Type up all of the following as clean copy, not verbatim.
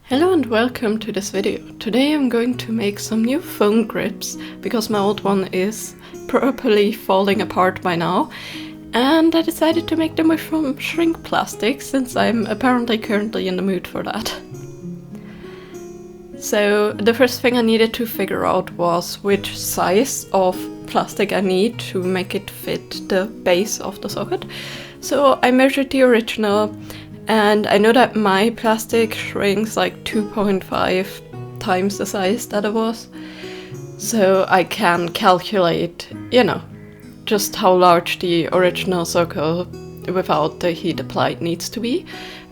Hello and welcome to this video. Today I'm going to make some new phone grips because my old one is properly falling apart by now, and I decided to make them with some shrink plastic since I'm apparently currently in the mood for that. So the first thing I needed to figure out was which size of plastic I need to make it fit the base of the socket. So I measured the original, and I know that my plastic shrinks like 2.5 times the size that it was. So I can calculate, just how large the original circle without the heat applied needs to be.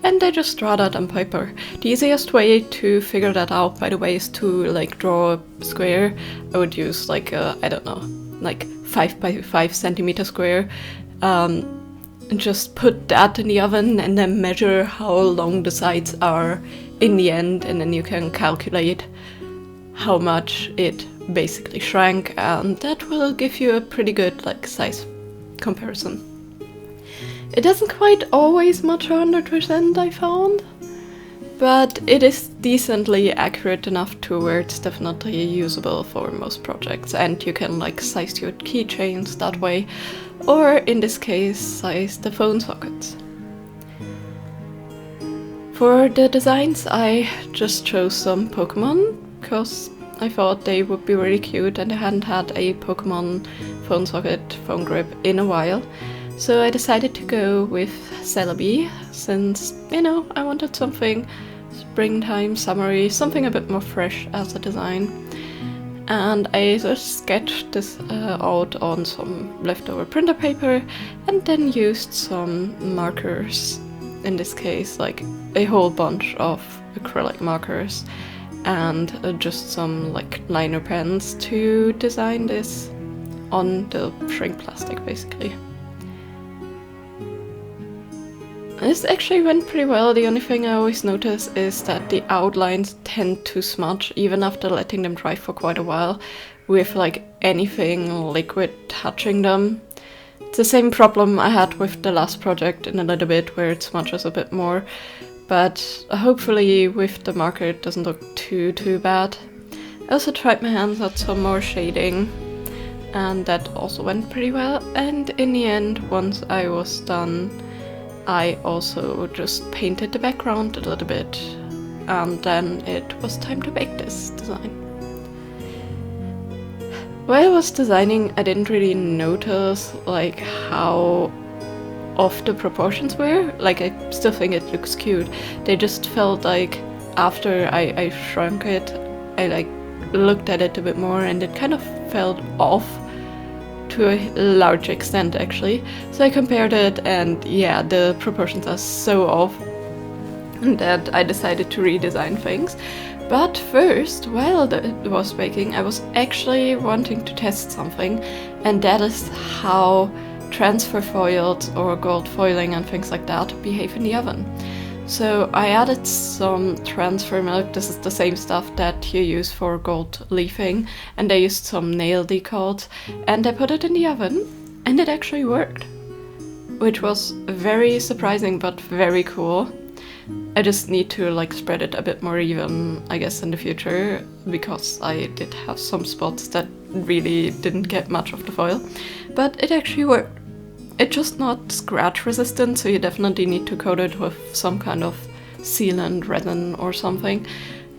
And I just draw that on paper. The easiest way to figure that out, by the way, is to draw a square. I would use like 5 by 5 centimeter square. And just put that in the oven and then measure how long the sides are in the end, and then you can calculate how much it basically shrank, and that will give you a pretty good size comparison. It doesn't quite always match 100%, I found, but it is decently accurate enough to where it's definitely usable for most projects, and you can size your keychains that way, or in this case size the phone sockets. For the designs I just chose some Pokemon because I thought they would be really cute, and I hadn't had a Pokemon phone socket phone grip in a while. So I decided to go with Celebi since, I wanted something springtime, summery, something a bit more fresh as a design. And I just sketched this out on some leftover printer paper and then used some markers, in this case a whole bunch of acrylic markers and just some liner pens to design this on the shrink plastic basically. This actually went pretty well. The only thing I always notice is that the outlines tend to smudge even after letting them dry for quite a while with anything liquid touching them. It's the same problem I had with the last project in a little bit, where it smudges a bit more, but hopefully with the marker it doesn't look too bad. I also tried my hands at some more shading, and that also went pretty well, and in the end, once I was done, I also just painted the background a little bit, and then it was time to bake this design. While I was designing, I didn't really notice how off the proportions were. I still think it looks cute. They just felt after I shrunk it, I looked at it a bit more and it kind of felt off to a large extent actually. So I compared it, and yeah, the proportions are so off that I decided to redesign things. But first, while it was baking, I was actually wanting to test something, and that is how transfer foils or gold foiling and things like that behave in the oven. So I added some transfer milk. This is the same stuff that you use for gold leafing, and I used some nail decals, and I put it in the oven, and it actually worked, which was very surprising but very cool. I just need to spread it a bit more even, I guess, in the future, because I did have some spots that really didn't get much of the foil, but it actually worked. It's just not scratch resistant, so you definitely need to coat it with some kind of sealant, resin or something.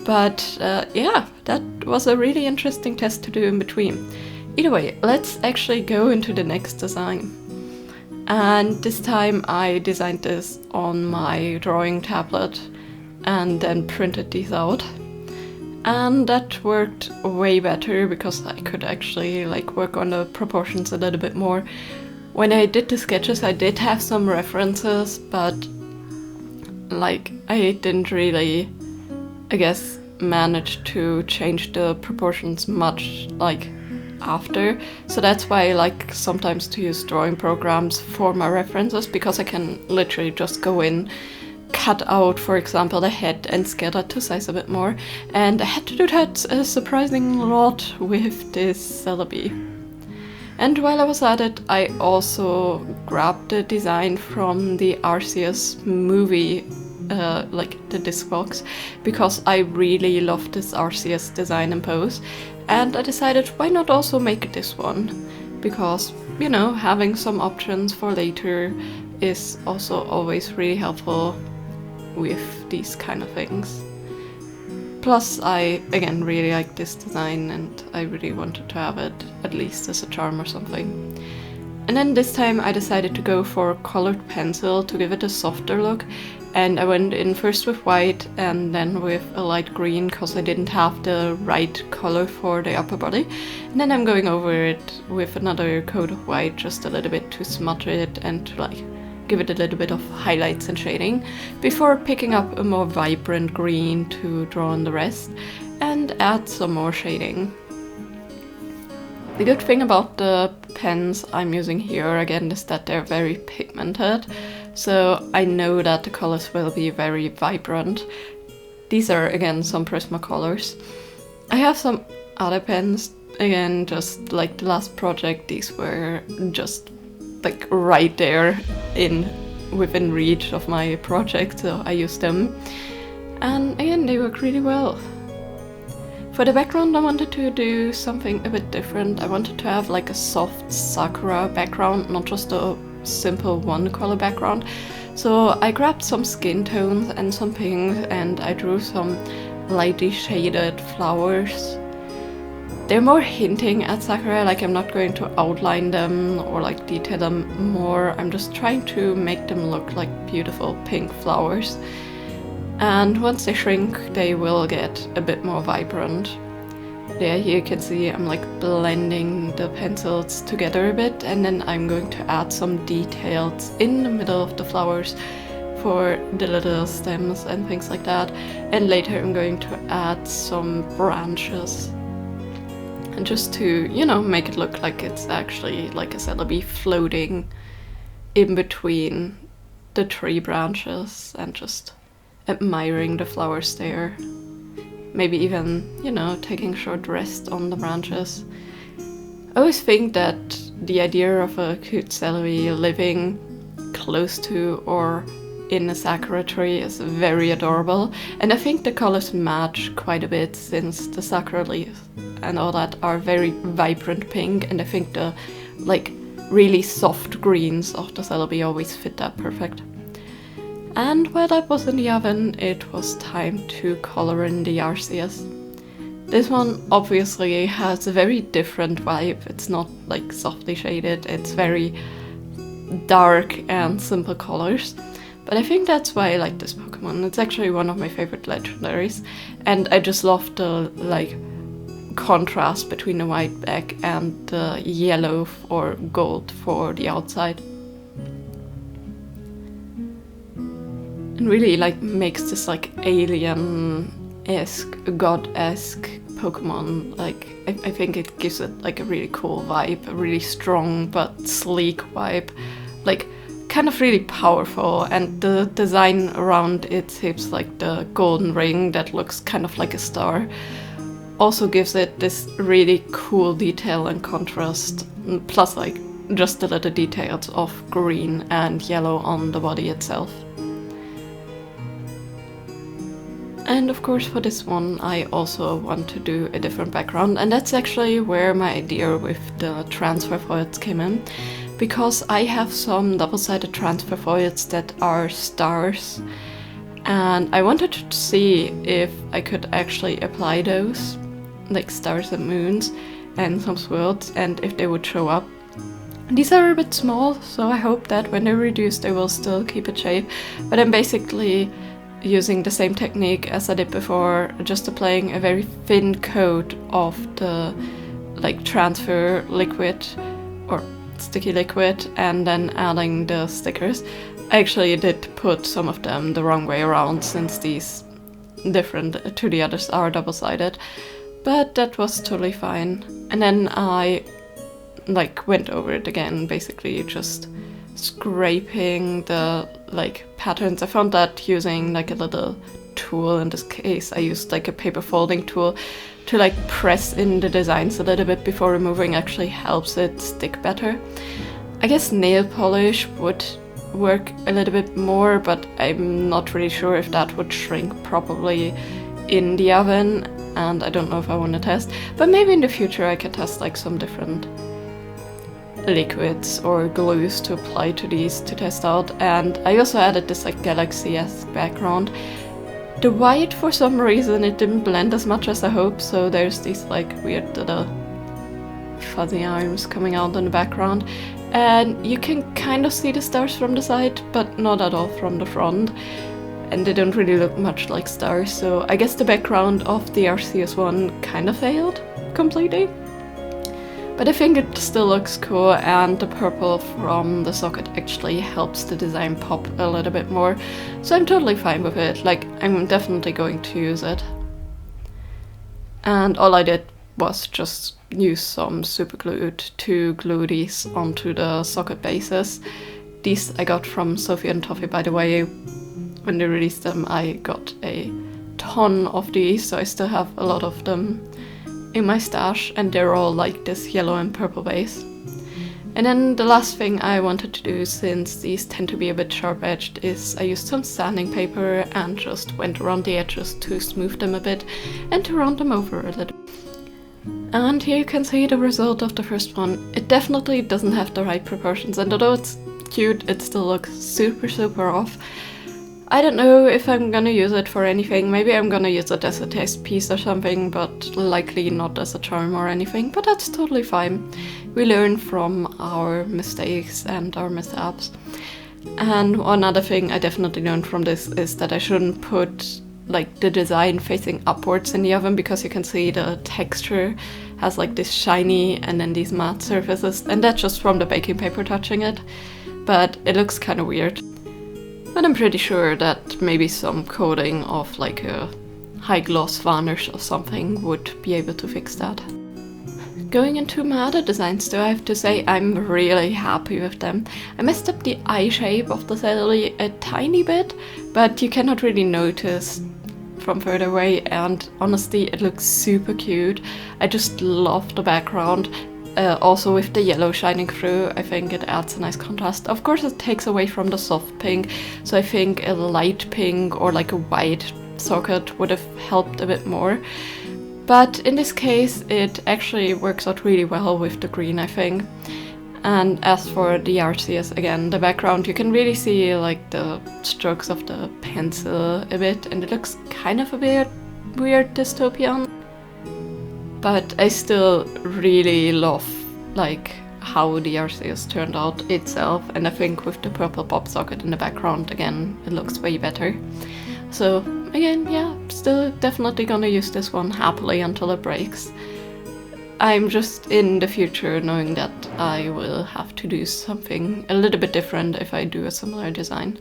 But yeah, that was a really interesting test to do in between. Either way, let's actually go into the next design. And this time I designed this on my drawing tablet and then printed these out. And that worked way better because I could actually work on the proportions a little bit more. When I did the sketches, I did have some references, but I didn't really, I guess, manage to change the proportions much after. So that's why I sometimes to use drawing programs for my references, because I can literally just go in, cut out, for example, the head and scale that to size a bit more. And I had to do that a surprising lot with this Celebi. And while I was at it, I also grabbed the design from the Arceus movie like the disc box, because I really love this RCS design and pose, and I decided why not also make this one, because, you know, having some options for later is also always really helpful with these kind of things. Plus, I again really like this design and I really wanted to have it at least as a charm or something. And then this time I decided to go for colored pencil to give it a softer look, and I went in first with white and then with a light green because I didn't have the right color for the upper body. And then I'm going over it with another coat of white, just a little bit to smudge it and to like give it a little bit of highlights and shading, before picking up a more vibrant green to draw on the rest and add some more shading. The good thing about the pens I'm using here again is that they're very pigmented, so I know that the colors will be very vibrant. These are again some Prismacolors. I have some other pens, again just like the last project, these were just like right there within reach of my project, so I used them. And again, they work really well. For the background I wanted to do something a bit different. I wanted to have like a soft sakura background, not just a simple one color background. So I grabbed some skin tones and some pinks and I drew some lightly shaded flowers. They're more hinting at sakura, like I'm not going to outline them or like detail them more. I'm just trying to make them look like beautiful pink flowers. And once they shrink, they will get a bit more vibrant. There you can see I'm like blending the pencils together a bit, and then I'm going to add some details in the middle of the flowers for the little stems and things like that. And later I'm going to add some branches. And just to, you know, make it look like it's actually like a celebi floating in between the tree branches and just admiring the flowers there. Maybe even, you know, taking a short rest on the branches. I always think that the idea of a cute celebi living close to or in a sakura tree is very adorable, and I think the colors match quite a bit since the sakura leaves and all that are very vibrant pink, and I think the like really soft greens of the celebi always fit that perfect. And while that was in the oven, it was time to color in the RCS. This one obviously has a very different vibe. It's not like softly shaded, it's very dark and simple colors. But I think that's why I like this Pokemon. It's actually one of my favorite legendaries, and I just love the like contrast between the white back and the yellow or gold for the outside. And really like makes this like alien-esque, god-esque Pokemon. Like I think it gives it like a really cool vibe, a really strong but sleek vibe. Like kind of really powerful, and the design around its hips, like the golden ring that looks kind of like a star, also gives it this really cool detail and contrast, plus like just the little details of green and yellow on the body itself. And of course for this one I also want to do a different background, and that's actually where my idea with the transfer foils came in. Because I have some double-sided transfer foils that are stars, and I wanted to see if I could actually apply those, like stars and moons and some swirls, and if they would show up. These are a bit small, so I hope that when they're reduced they will still keep its shape, but I'm basically using the same technique as I did before, just applying a very thin coat of the like transfer liquid or sticky liquid and then adding the stickers. I actually did put some of them the wrong way around since these different to the others are double-sided, but that was totally fine. And then I like went over it again, basically just scraping the like patterns. I found that using like a little tool, in this case I used like a paper folding tool, to like press in the designs a little bit before removing actually helps it stick better. I guess nail polish would work a little bit more, but I'm not really sure if that would shrink properly in the oven, and I don't know if I want to test, but maybe in the future I can test like some different liquids or glues to apply to these to test out. And I also added this like galaxy-esque background. The white, for some reason, it didn't blend as much as I hoped, so there's these like weird little fuzzy arms coming out in the background, and you can kind of see the stars from the side, but not at all from the front, and they don't really look much like stars, so I guess the background of the Arceus one kind of failed completely. But I think it still looks cool, and the purple from the socket actually helps the design pop a little bit more, so I'm totally fine with it. Like, I'm definitely going to use it. And all I did was just use some super glue to glue these onto the socket bases. These I got from Sophie and Toffee, by the way. When they released them, I got a ton of these, so I still have a lot of them in my stash, and they're all like this yellow and purple base. And then the last thing I wanted to do, since these tend to be a bit sharp edged, is I used some sanding paper and just went around the edges to smooth them a bit and to round them over a little. And here you can see the result of the first one. It definitely doesn't have the right proportions, and although it's cute, it still looks super off. I don't know if I'm gonna use it for anything. Maybe I'm gonna use it as a test piece or something, but likely not as a charm or anything, but that's totally fine. We learn from our mistakes and our mishaps. And one other thing I definitely learned from this is that I shouldn't put like the design facing upwards in the oven, because you can see the texture has like this shiny and then these matte surfaces, and that's just from the baking paper touching it, but it looks kind of weird. But I'm pretty sure that maybe some coating of like a high gloss varnish or something would be able to fix that. Going into my other designs though, I have to say I'm really happy with them. I messed up the eye shape of the celery a tiny bit, but you cannot really notice from further away, and honestly it looks super cute. I just love the background. Also with the yellow shining through, I think it adds a nice contrast. Of course it takes away from the soft pink, so I think a light pink or like a white socket would have helped a bit more. But in this case it actually works out really well with the green, I think. And as for the Arceus, again, the background, you can really see like the strokes of the pencil a bit, and it looks kind of a bit weird dystopian. But I still really love like how the Arceus turned out itself, and I think with the purple pop socket in the background, again, it looks way better. So again, yeah, still definitely gonna use this one happily until it breaks. I'm just in the future knowing that I will have to do something a little bit different if I do a similar design.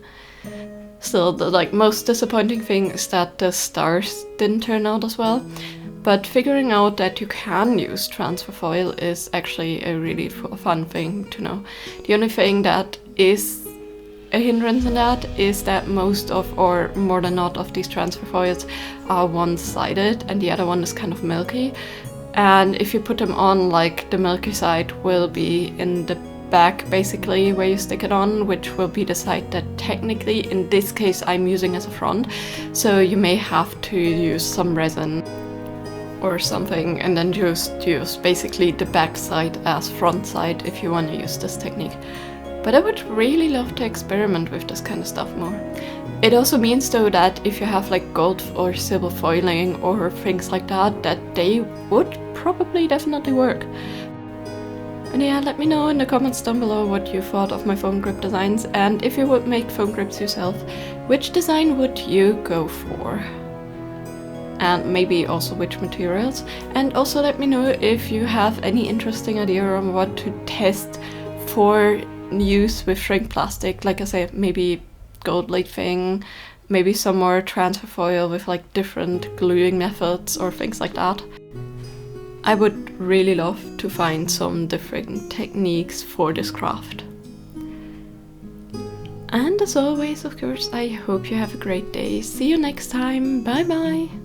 Still, the like most disappointing thing is that the stars didn't turn out as well. But figuring out that you can use transfer foil is actually a really fun thing to know. The only thing that is a hindrance in that is that most of, or more than not, of these transfer foils are one-sided and the other one is kind of milky. And if you put them on, like, the milky side will be in the back basically where you stick it on, which will be the side that technically in this case I'm using as a front. So you may have to use some resin or something and then just use basically the back side as front side if you want to use this technique. But I would really love to experiment with this kind of stuff more. It also means though that if you have like gold or silver foiling or things like that, that they would probably definitely work. And yeah, let me know in the comments down below what you thought of my phone grip designs, and if you would make phone grips yourself, which design would you go for? And maybe also which materials. And also let me know if you have any interesting idea on what to test for use with shrink plastic. Like I said, maybe gold leafing, maybe some more transfer foil with like different gluing methods or things like that. I would really love to find some different techniques for this craft. And as always, of course, I hope you have a great day. See you next time. Bye bye!